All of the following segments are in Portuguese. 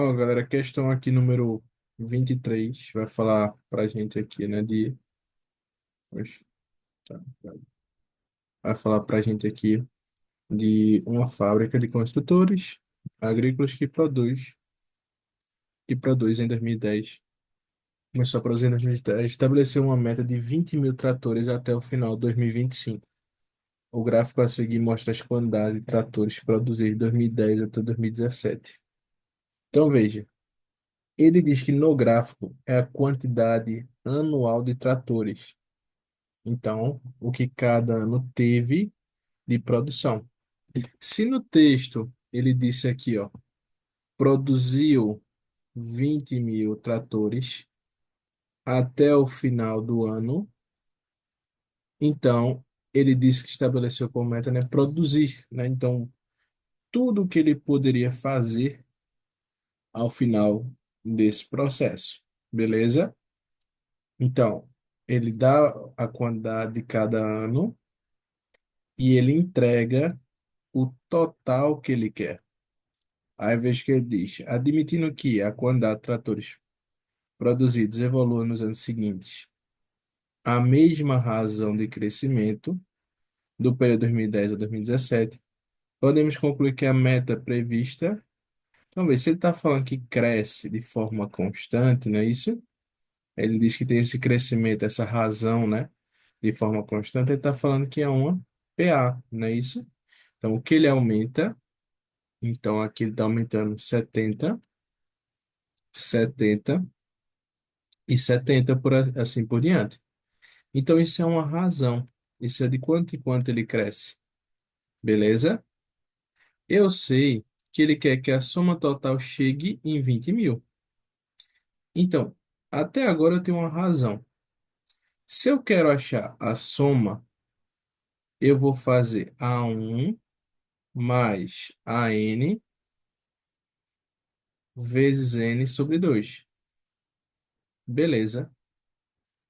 Ó, galera, questão aqui número 23 vai falar pra gente aqui, né, Oxe, tá, tá. Vai falar pra gente aqui de uma fábrica de construtores agrícolas que produz em 2010. Começou a produzir em 2010, estabeleceu uma meta de 20 mil tratores até o final de 2025. O gráfico a seguir mostra as quantidades de tratores produzidos de 2010 até 2017. Então, veja, ele diz que no gráfico é a quantidade anual de tratores. Então, o que cada ano teve de produção. Se no texto ele disse aqui, ó, produziu 20 mil tratores até o final do ano, então ele disse que estabeleceu como meta, né, produzir, né? Então, tudo que ele poderia fazer ao final desse processo, beleza? Então, ele dá a quantidade de cada ano e ele entrega o total que ele quer. Aí veja que ele diz, admitindo que a quantidade de tratores produzidos evolua nos anos seguintes, a mesma razão de crescimento do período 2010 a 2017, podemos concluir que a meta prevista, então veja, se ele está falando que cresce de forma constante, não é isso? Ele diz que tem esse crescimento, essa razão, né, de forma constante, ele está falando que é uma PA, não é isso? Então, o que ele aumenta, então aqui ele está aumentando 70 e 70 assim por diante. Então, isso é uma razão. Isso é de quanto em quanto ele cresce. Beleza? Eu sei que ele quer que a soma total chegue em 20 mil. Então, até agora eu tenho uma razão. Se eu quero achar a soma, eu vou fazer A1 mais AN vezes N sobre 2. Beleza.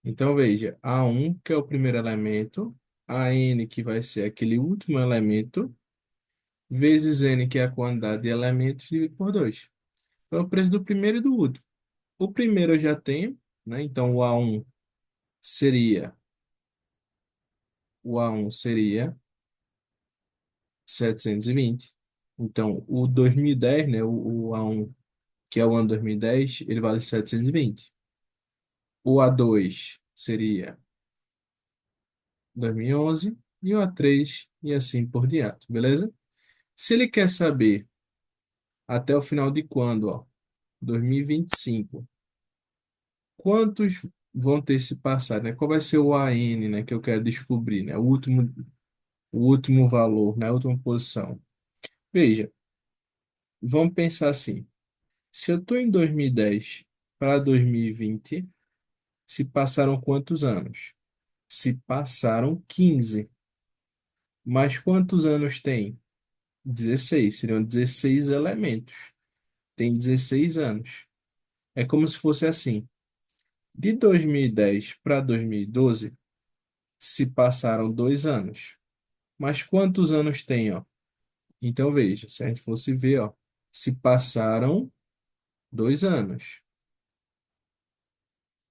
Então, veja, A1, que é o primeiro elemento, AN, que vai ser aquele último elemento, vezes n, que é a quantidade de elementos, dividido por 2. Então, é o preço do primeiro e do último. O primeiro eu já tenho, né? Então, seria, o A1 seria 720. Então, o 2010, né? O A1, que é o ano 2010, ele vale 720. O A2 seria 2011 e o A3 e assim por diante, beleza? Se ele quer saber até o final de quando, ó, 2025, quantos vão ter se passado, né? Qual vai ser o AN, né, que eu quero descobrir, né? O último valor, né? A última posição. Veja, vamos pensar assim. Se eu estou em 2010 para 2020, se passaram quantos anos? Se passaram 15. Mas quantos anos tem? 16. Seriam 16 elementos. Tem 16 anos. É como se fosse assim. De 2010 para 2012, se passaram 2 anos. Mas quantos anos tem, ó? Então veja, se a gente fosse ver, ó, se passaram 2 anos,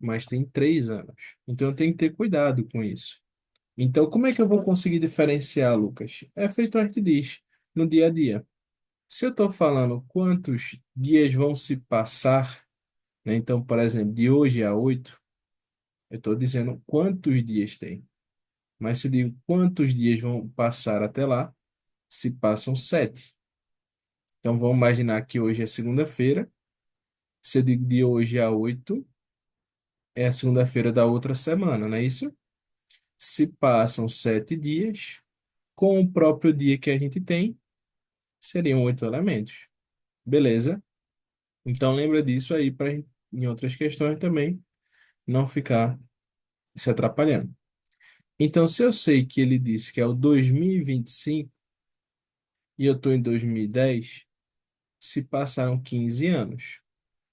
mas tem 3 anos. Então eu tenho que ter cuidado com isso. Então, como é que eu vou conseguir diferenciar, Lucas? É feito a gente diz, no dia a dia. Se eu estou falando quantos dias vão se passar, né? Então, por exemplo, de hoje a 8, eu estou dizendo quantos dias tem. Mas se eu digo quantos dias vão passar até lá, se passam 7. Então, vamos imaginar que hoje é segunda-feira. Se eu digo de hoje a 8, é a segunda-feira da outra semana, não é isso? Se passam 7 dias, com o próprio dia que a gente tem, seriam 8 elementos. Beleza? Então, lembra disso aí para em outras questões também não ficar se atrapalhando. Então, se eu sei que ele disse que é o 2025 e eu estou em 2010, se passaram 15 anos.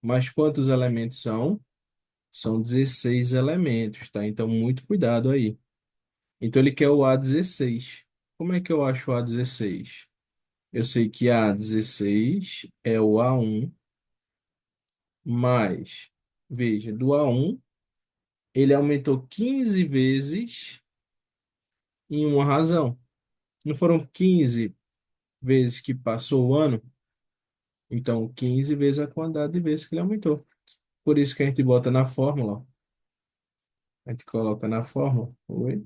Mas quantos elementos são? São 16 elementos, tá? Então, muito cuidado aí. Então, ele quer o A16. Como é que eu acho o A16? Eu sei que A16 é o A1 mais, veja, do A1, ele aumentou 15 vezes em uma razão. Não foram 15 vezes que passou o ano? Então, 15 vezes a quantidade de vezes que ele aumentou. Por isso que a gente bota na fórmula, ó. A gente coloca na fórmula, oi,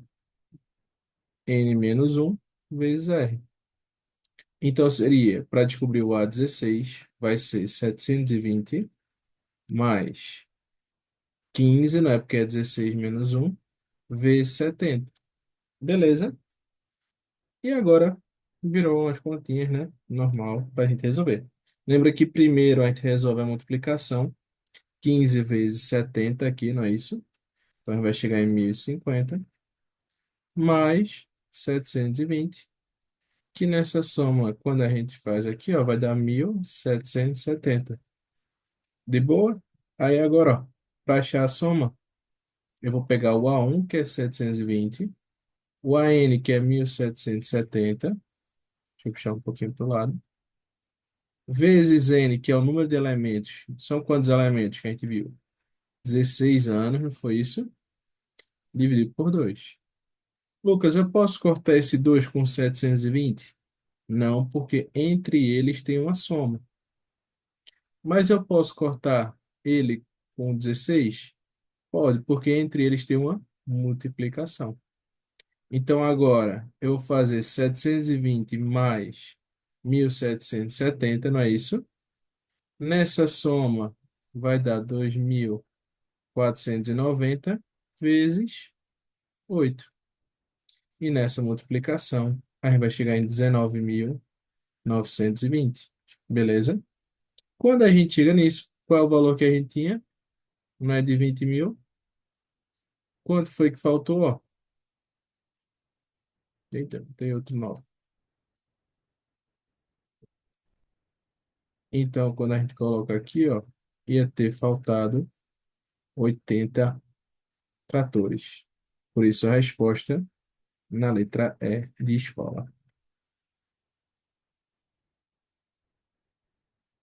n menos um vezes r. Então, seria, para descobrir o A16, vai ser 720 mais 15, não é porque é 16 menos um vezes 70. Beleza? E agora virou umas continhas, né? Normal para a gente resolver. Lembra que primeiro a gente resolve a multiplicação. 15 vezes 70 aqui, não é isso? Então vai chegar em 1050 mais 720, que nessa soma, quando a gente faz aqui, ó, vai dar 1770. De boa? Aí agora, para achar a soma, eu vou pegar o A1, que é 720, o AN, que é 1770, deixa eu puxar um pouquinho para o lado, vezes N, que é o número de elementos. São quantos elementos que a gente viu? 16 anos, não foi isso? Dividido por 2. Lucas, eu posso cortar esse 2 com 720? Não, porque entre eles tem uma soma. Mas eu posso cortar ele com 16? Pode, porque entre eles tem uma multiplicação. Então agora eu vou fazer 720 mais 1770, não é isso? Nessa soma vai dar 2490 vezes 8. E nessa multiplicação a gente vai chegar em 19.920. Beleza? Quando a gente chega nisso, qual é o valor que a gente tinha? Não é de 20 mil? Quanto foi que faltou? Ó, eita, tem outro 9. Então, quando a gente coloca aqui, ó, ia ter faltado 80 tratores. Por isso, a resposta na letra E de escola.